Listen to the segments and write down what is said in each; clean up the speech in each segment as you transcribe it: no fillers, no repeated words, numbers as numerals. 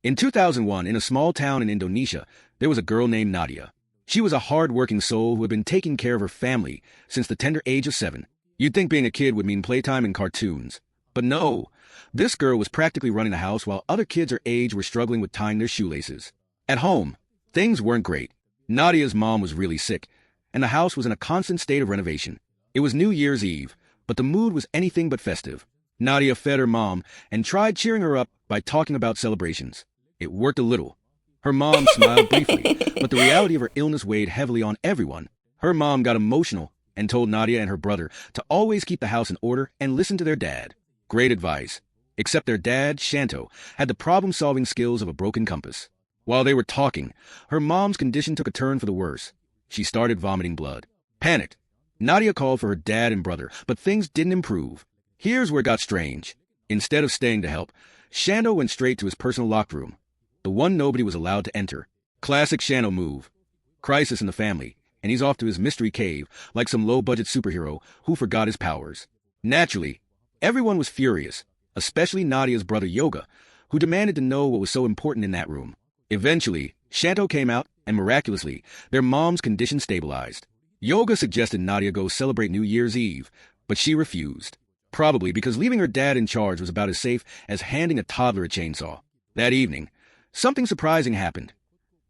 In 2001, in a small town in Indonesia, there was a girl named Nadia. She was a hard-working soul who had been taking care of her family since the tender age of 7. You'd think being a kid would mean playtime and cartoons. But no, this girl was practically running the house while other kids her age were struggling with tying their shoelaces. At home, things weren't great. Nadia's mom was really sick, and the house was in a constant state of renovation. It was New Year's Eve, but the mood was anything but festive. Nadia fed her mom and tried cheering her up by talking about celebrations. It worked a little. Her mom smiled briefly, but the reality of her illness weighed heavily on everyone. Her mom got emotional and told Nadia and her brother to always keep the house in order and listen to their dad. Great advice. Except their dad, Shanto, had the problem-solving skills of a broken compass. While they were talking, her mom's condition took a turn for the worse. She started vomiting blood. Panicked, Nadia called for her dad and brother, but things didn't improve. Here's where it got strange. Instead of staying to help, Shanto went straight to his personal locked room, the one nobody was allowed to enter. Classic Shanto move. Crisis in the family, and he's off to his mystery cave like some low-budget superhero who forgot his powers. Naturally, everyone was furious, especially Nadia's brother Yoga, who demanded to know what was so important in that room. Eventually, Shanto came out, and miraculously, their mom's condition stabilized. Yoga suggested Nadia go celebrate New Year's Eve, but she refused. Probably because leaving her dad in charge was about as safe as handing a toddler a chainsaw. That evening, something surprising happened.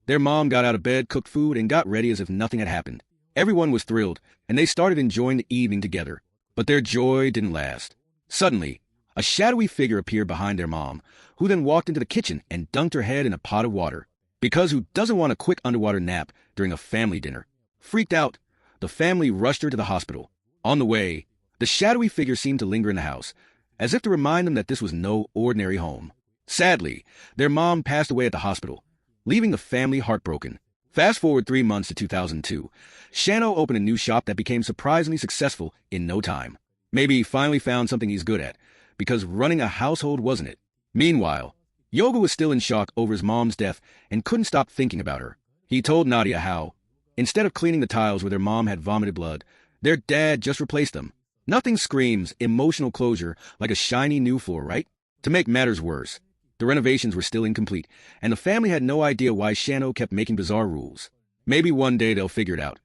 Their mom got out of bed, cooked food, and got ready as if nothing had happened. Everyone was thrilled, and they started enjoying the evening together. But their joy didn't last. Suddenly, a shadowy figure appeared behind their mom, who then walked into the kitchen and dunked her head in a pot of water. Because who doesn't want a quick underwater nap during a family dinner? Freaked out, the family rushed her to the hospital. On the way, the shadowy figure seemed to linger in the house, as if to remind them that this was no ordinary home. Sadly, their mom passed away at the hospital, leaving the family heartbroken. Fast forward 3 months to 2002, Shanto opened a new shop that became surprisingly successful in no time. Maybe he finally found something he's good at, because running a household wasn't it. Meanwhile, Yoga was still in shock over his mom's death and couldn't stop thinking about her. He told Nadia how, instead of cleaning the tiles where their mom had vomited blood, their dad just replaced them. Nothing screams emotional closure like a shiny new floor, right? To make matters worse, the renovations were still incomplete, and the family had no idea why Shanto kept making bizarre rules. Maybe one day they'll figure it out.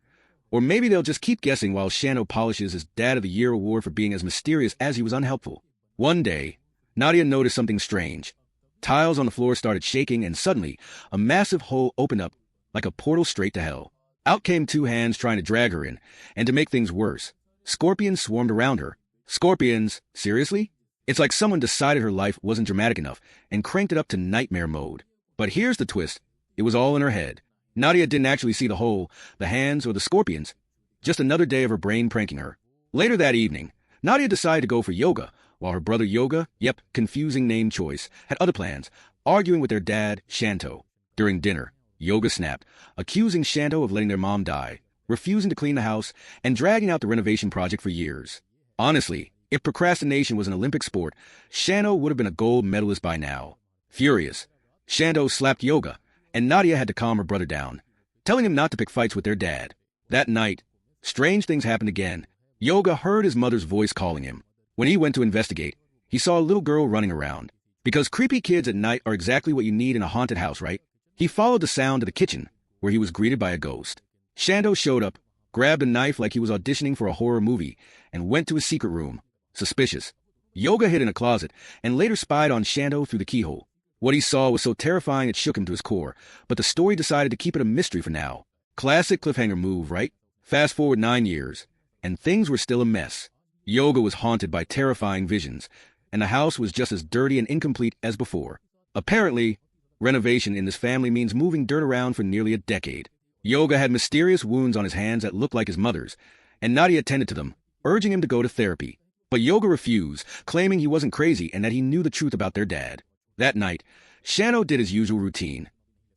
Or maybe they'll just keep guessing while Shanto polishes his Dad of the Year award for being as mysterious as he was unhelpful. One day, Nadia noticed something strange. Tiles on the floor started shaking, and suddenly, a massive hole opened up, like a portal straight to hell. Out came 2 hands trying to drag her in, and to make things worse, scorpions swarmed around her. Scorpions? Seriously? It's like someone decided her life wasn't dramatic enough and cranked it up to nightmare mode. But here's the twist. It was all in her head. Nadia didn't actually see the hole, the hands, or the scorpions. Just another day of her brain pranking her. Later that evening, Nadia decided to go for yoga, while her brother Yoga, yep, confusing name choice, had other plans, arguing with their dad, Shanto. During dinner, Yoga snapped, accusing Shanto of letting their mom die, refusing to clean the house, and dragging out the renovation project for years. Honestly, if procrastination was an Olympic sport, Shanto would have been a gold medalist by now. Furious, Shanto slapped Yoga, and Nadia had to calm her brother down, telling him not to pick fights with their dad. That night, strange things happened again. Yoga heard his mother's voice calling him. When he went to investigate, he saw a little girl running around. Because creepy kids at night are exactly what you need in a haunted house, right? He followed the sound to the kitchen, where he was greeted by a ghost. Shanto showed up, grabbed a knife like he was auditioning for a horror movie, and went to his secret room. Suspicious. Yoga hid in a closet, and later spied on Shanto through the keyhole. What he saw was so terrifying it shook him to his core, but the story decided to keep it a mystery for now. Classic cliffhanger move, right? Fast forward 9 years, and things were still a mess. Yoga was haunted by terrifying visions, and the house was just as dirty and incomplete as before. Apparently, renovation in this family means moving dirt around for nearly a decade. Yoga had mysterious wounds on his hands that looked like his mother's, and Nadia attended to them, urging him to go to therapy. But Yoga refused, claiming he wasn't crazy and that he knew the truth about their dad. That night, Shanto did his usual routine,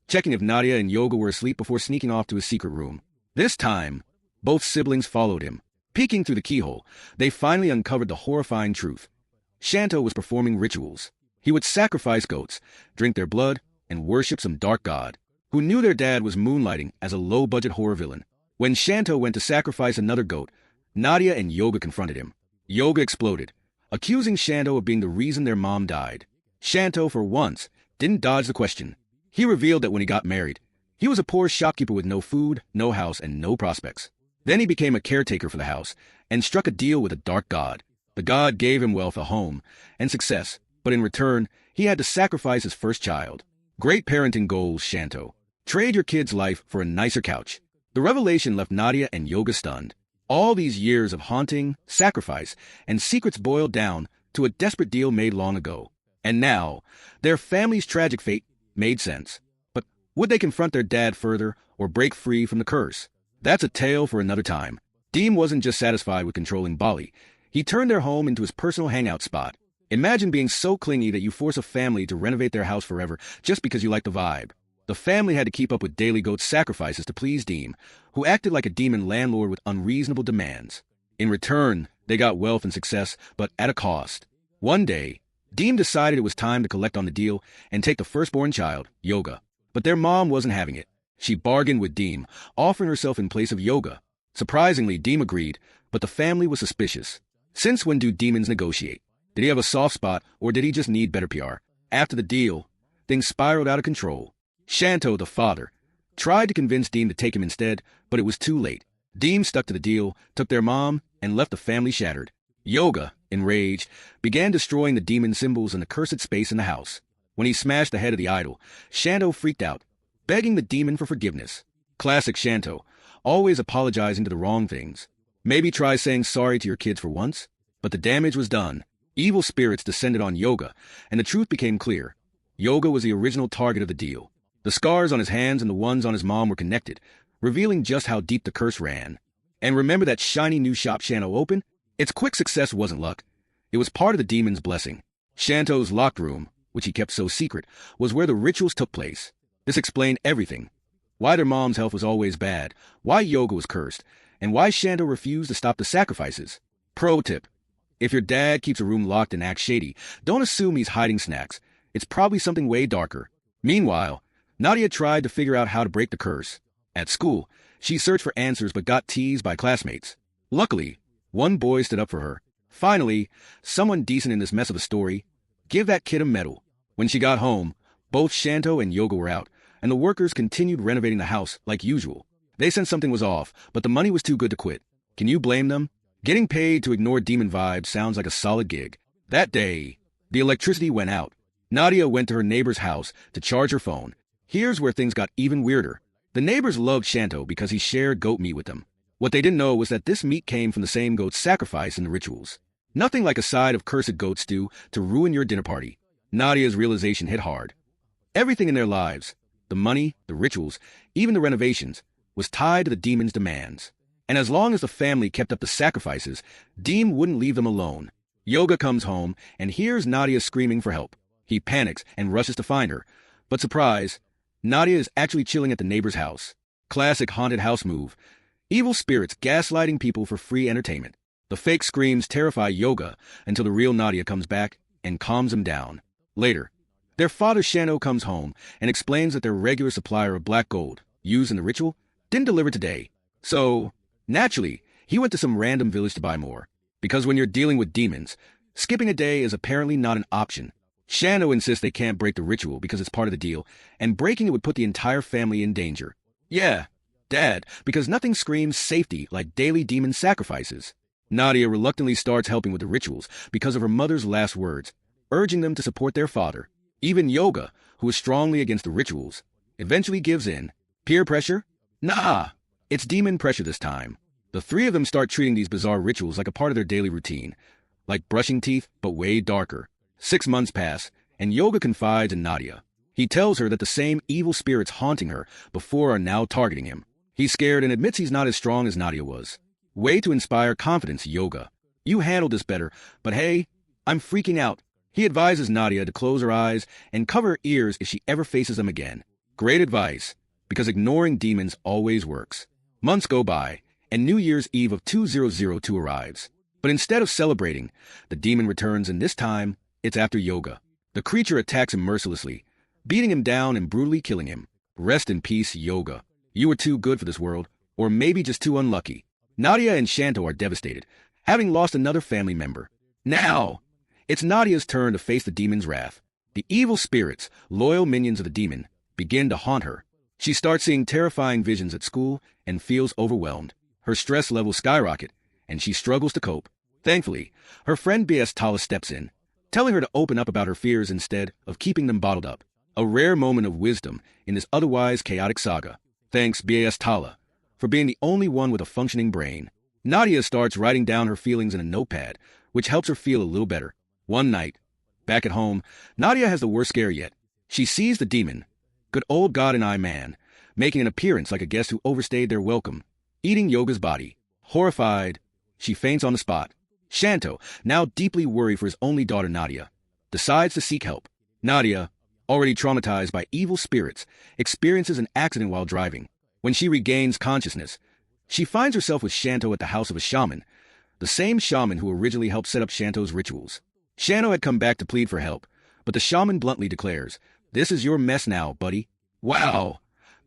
checking if Nadia and Yoga were asleep before sneaking off to his secret room. This time, both siblings followed him. Peeking through the keyhole, they finally uncovered the horrifying truth. Shanto was performing rituals. He would sacrifice goats, drink their blood, and worship some dark god, who knew their dad was moonlighting as a low-budget horror villain. When Shanto went to sacrifice another goat, Nadia and Yoga confronted him. Yoga exploded, accusing Shanto of being the reason their mom died. Shanto, for once, didn't dodge the question. He revealed that when he got married, he was a poor shopkeeper with no food, no house, and no prospects. Then he became a caretaker for the house and struck a deal with a dark god. The god gave him wealth, a home, and success, but in return, he had to sacrifice his first child. Great parenting goals, Shanto. Trade your kid's life for a nicer couch. The revelation left Nadia and Yoga stunned. All these years of haunting, sacrifice, and secrets boiled down to a desperate deal made long ago. And now, their family's tragic fate made sense. But would they confront their dad further or break free from the curse? That's a tale for another time. Deem wasn't just satisfied with controlling Bali. He turned their home into his personal hangout spot. Imagine being so clingy that you force a family to renovate their house forever just because you like the vibe. The family had to keep up with daily goat sacrifices to please Deem, who acted like a demon landlord with unreasonable demands. In return, they got wealth and success, but at a cost. One day, Deem decided it was time to collect on the deal and take the firstborn child, Yoga. But their mom wasn't having it. She bargained with Deem, offering herself in place of Yoga. Surprisingly, Deem agreed, but the family was suspicious. Since when do demons negotiate? Did he have a soft spot, or did he just need better PR? After the deal, things spiraled out of control. Shanto, the father, tried to convince Deem to take him instead, but it was too late. Deem stuck to the deal, took their mom, and left the family shattered. Yoga, enraged, began destroying the demon symbols and the cursed space in the house. When he smashed the head of the idol, Shanto freaked out, begging the demon for forgiveness. Classic Shanto, always apologizing to the wrong things. Maybe try saying sorry to your kids for once? But the damage was done. Evil spirits descended on Yoga, and the truth became clear. Yoga was the original target of the deal. The scars on his hands and the ones on his mom were connected, revealing just how deep the curse ran. And remember that shiny new shop Shanto opened? Its quick success wasn't luck. It was part of the demon's blessing. Shanto's locked room, which he kept so secret, was where the rituals took place. This explained everything. Why their mom's health was always bad, why Yoga was cursed, and why Shanto refused to stop the sacrifices. Pro tip. If your dad keeps a room locked and acts shady, don't assume he's hiding snacks. It's probably something way darker. Meanwhile, Nadia tried to figure out how to break the curse. At school, she searched for answers but got teased by classmates. Luckily, one boy stood up for her. Finally, someone decent in this mess of a story. Give that kid a medal. When she got home, both Shanto and Yoga were out, and the workers continued renovating the house like usual. They sensed something was off, but the money was too good to quit. Can you blame them? Getting paid to ignore demon vibes sounds like a solid gig. That day, the electricity went out. Nadia went to her neighbor's house to charge her phone. Here's where things got even weirder. The neighbors loved Shanto because he shared goat meat with them. What they didn't know was that this meat came from the same goat's sacrifice in the rituals. Nothing like a side of cursed goat stew to ruin your dinner party. Nadia's realization hit hard. Everything in their lives, the money, the rituals, even the renovations, was tied to the demon's demands. And as long as the family kept up the sacrifices, Deem wouldn't leave them alone. Yoga comes home and hears Nadia screaming for help. He panics and rushes to find her. But surprise, Nadia is actually chilling at the neighbor's house. Classic haunted house move. Evil spirits gaslighting people for free entertainment. The fake screams terrify Yoga until the real Nadia comes back and calms him down. Later, their father Shanto comes home and explains that their regular supplier of black gold, used in the ritual, didn't deliver today. So, naturally, he went to some random village to buy more. Because when you're dealing with demons, skipping a day is apparently not an option. Shanto insists they can't break the ritual because it's part of the deal, and breaking it would put the entire family in danger. Yeah, Dad, because nothing screams safety like daily demon sacrifices. Nadia reluctantly starts helping with the rituals because of her mother's last words, urging them to support their father. Even Yoga, who is strongly against the rituals, eventually gives in. Peer pressure? Nah, it's demon pressure this time. The three of them start treating these bizarre rituals like a part of their daily routine, like brushing teeth, but way darker. 6 months pass, and Yoga confides in Nadia. He tells her that the same evil spirits haunting her before are now targeting him. He's scared and admits he's not as strong as Nadia was. Way to inspire confidence, Yoga. You handled this better, but hey, I'm freaking out. He advises Nadia to close her eyes and cover her ears if she ever faces them again. Great advice, because ignoring demons always works. Months go by, and New Year's Eve of 2002 arrives. But instead of celebrating, the demon returns, and this time, it's after Yoga. The creature attacks him mercilessly, beating him down and brutally killing him. Rest in peace, Yoga. You were too good for this world, or maybe just too unlucky. Nadia and Shanto are devastated, having lost another family member. Now, it's Nadia's turn to face the demon's wrath. The evil spirits, loyal minions of the demon, begin to haunt her. She starts seeing terrifying visions at school and feels overwhelmed. Her stress levels skyrocket, and she struggles to cope. Thankfully, her friend B.S. Tala steps in, telling her to open up about her fears instead of keeping them bottled up. A rare moment of wisdom in this otherwise chaotic saga. Thanks, B.S. Tala, for being the only one with a functioning brain. Nadia starts writing down her feelings in a notepad, which helps her feel a little better. One night, back at home, Nadia has the worst scare yet. She sees the demon, good old God and I man, making an appearance like a guest who overstayed their welcome, eating Yoga's body. Horrified, she faints on the spot. Shanto, now deeply worried for his only daughter Nadia, decides to seek help. Nadia, already traumatized by evil spirits, experiences an accident while driving. When she regains consciousness, she finds herself with Shanto at the house of a shaman, the same shaman who originally helped set up Shanto's rituals. Shanto had come back to plead for help, but the shaman bluntly declares, "This is your mess now, buddy." Wow!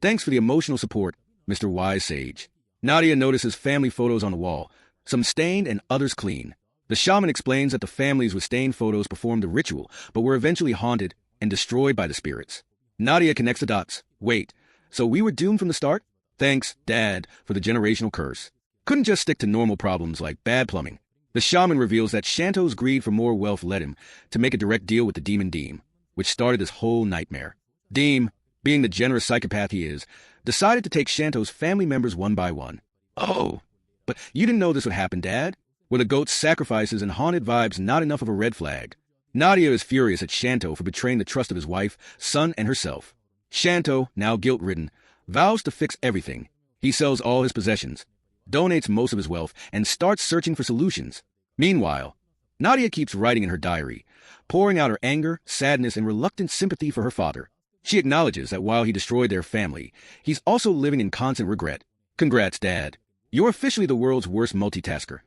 Thanks for the emotional support, Mr. Wise Sage. Nadia notices family photos on the wall, some stained and others clean. The shaman explains that the families with stained photos performed the ritual, but were eventually haunted and destroyed by the spirits. Nadia connects the dots. Wait, so we were doomed from the start? Thanks, Dad, for the generational curse. Couldn't just stick to normal problems like bad plumbing. The shaman reveals that Shanto's greed for more wealth led him to make a direct deal with the demon Deem, which started this whole nightmare. Deem, being the generous psychopath he is, decided to take Shanto's family members one by one. Oh, but you didn't know this would happen, Dad? Were the goat's sacrifices and haunted vibes not enough of a red flag? Nadia is furious at Shanto for betraying the trust of his wife, son, and herself. Shanto, now guilt-ridden, vows to fix everything. He sells all his possessions, donates most of his wealth, and starts searching for solutions. Meanwhile, Nadia keeps writing in her diary, pouring out her anger, sadness, and reluctant sympathy for her father. She acknowledges that while he destroyed their family, he's also living in constant regret. Congrats, Dad. You're officially the world's worst multitasker,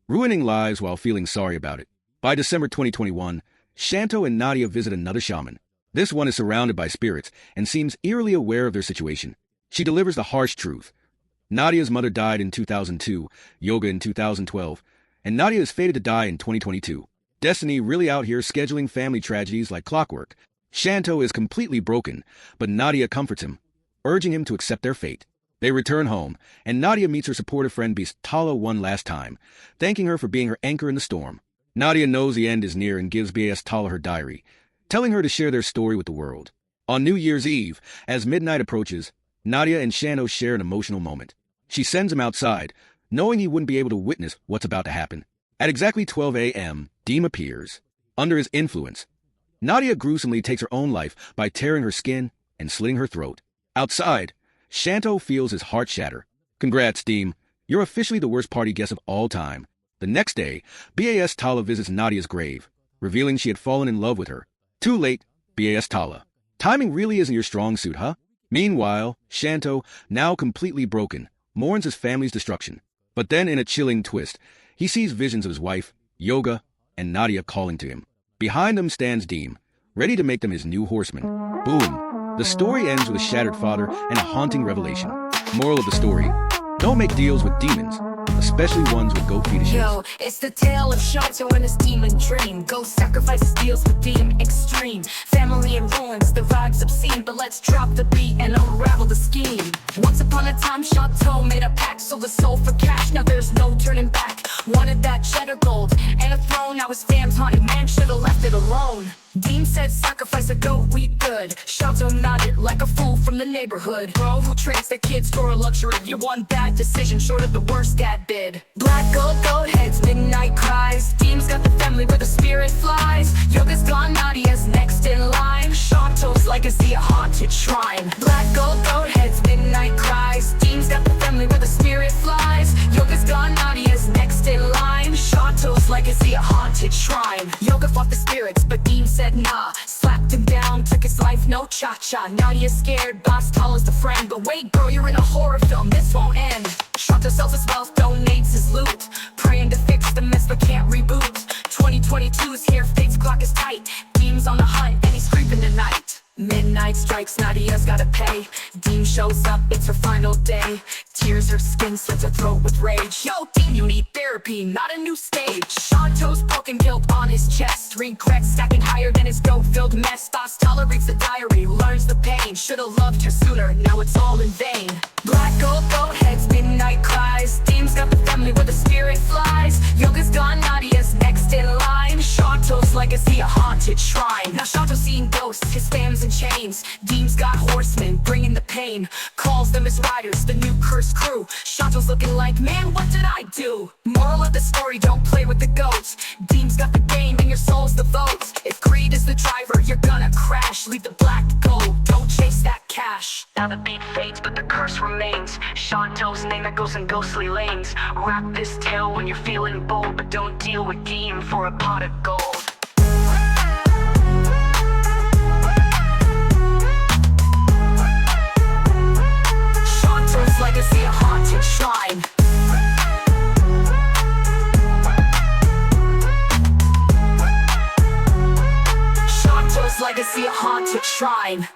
ruining lives while feeling sorry about it. By December 2021, Shanto and Nadia visit another shaman. This one is surrounded by spirits and seems eerily aware of their situation. She delivers the harsh truth. Nadia's mother died in 2002, Yoga in 2012, and Nadia is fated to die in 2022. Destiny really out here scheduling family tragedies like clockwork. Shanto is completely broken, but Nadia comforts him, urging him to accept their fate. They return home, and Nadia meets her supportive friend B.S. Tala one last time, thanking her for being her anchor in the storm. Nadia knows the end is near and gives B.S. Tala her diary, telling her to share their story with the world. On New Year's Eve, as midnight approaches, Nadia and Shanto share an emotional moment. She sends him outside, knowing he wouldn't be able to witness what's about to happen. At exactly 12 a.m., Deem appears. Under his influence, Nadia gruesomely takes her own life by tearing her skin and slitting her throat. Outside, Shanto feels his heart shatter. Congrats, Deem. You're officially the worst party guest of all time. The next day, B.A.S. Tala visits Nadia's grave, revealing she had fallen in love with her. Too late, B.A.S. Tala. Timing really isn't your strong suit, huh? Meanwhile, Shanto, now completely broken, mourns his family's destruction. But then in a chilling twist, he sees visions of his wife, Yoga, and Nadia calling to him. Behind them stands Deem, ready to make them his new horseman. Boom. The story ends with a shattered father and a haunting revelation. Moral of the story: don't make deals with demons, especially ones with goat fetishes. Yo, it's the tale of Shanto and his demon dream. Ghost sacrifices deals with Deem extreme. Family in ruins, the vibes obscene. But let's drop the beat and unravel the scheme. Once upon a time, Shanto made a pact, sold his soul for cash. Now there's no turning back. Wanted that cheddar gold and a throne. Now his fam's haunted, man should've left it alone. Deem said sacrifice a goat, we good. Shanto nodded like a fool from the neighborhood. Bro who trades their kids for a luxury. Your one bad decision short of the worst dad bid. Black goat heads, midnight cries. Deem's got the family where the spirit flies. Yoga's gone, Nadia's next in line. Shanto's legacy a haunted shrine. Black goat heads, midnight cries. Deem's got the family where the spirit flies. Yoga's gone, Nadia's next in line. Shanto's legacy a haunted shrine. Yoga fought the spirits, but Deem said nah. Slapped him down, took his life, no cha-cha. Nadia's scared, boss Tala's the friend. But wait, bro, you're in a horror film, this won't end. Shanto sells his wealth, donates his loot, praying to fix the mess but can't reboot. 2022's here, fate's clock is tight. Deem's on the hunt and he's creeping tonight. Midnight strikes, Nadia's gotta pay. Dean shows up, it's her final day. Tears her skin, slits her throat with rage. Yo, Dean, you need therapy, not a new stage. Shanto's poking guilt on his chest. Regrets stacking higher than his goat-filled mess. Boss tolerates the diary, learns the pain. Should've loved her sooner, now it's all in vain. Black goat heads, midnight cries. Dean's got the family where the spirit flies. Yoga's gone, Nadia's next in line. Shanto's legacy, a haunted shrine. Now Shanto's seeing ghosts, his fam's in chains. Dean's got horsemen, bringing the pain. Calls them his riders, the new cursed crew. Shanto's looking like, man, what did I do? Moral of the story, don't play with the goats. Dean's got the game and your soul's the vote. If greed is the driver, you're gonna crash. Leave the black gold, don't chase that cash. Now the beat fades, but the curse remains. Shanto's name echoes in ghostly lanes. Rap this tale when you're feeling bold, but don't deal with Dean for a pot of gold. Shanto's legacy, a haunted shrine. Shanto's legacy, a haunted shrine.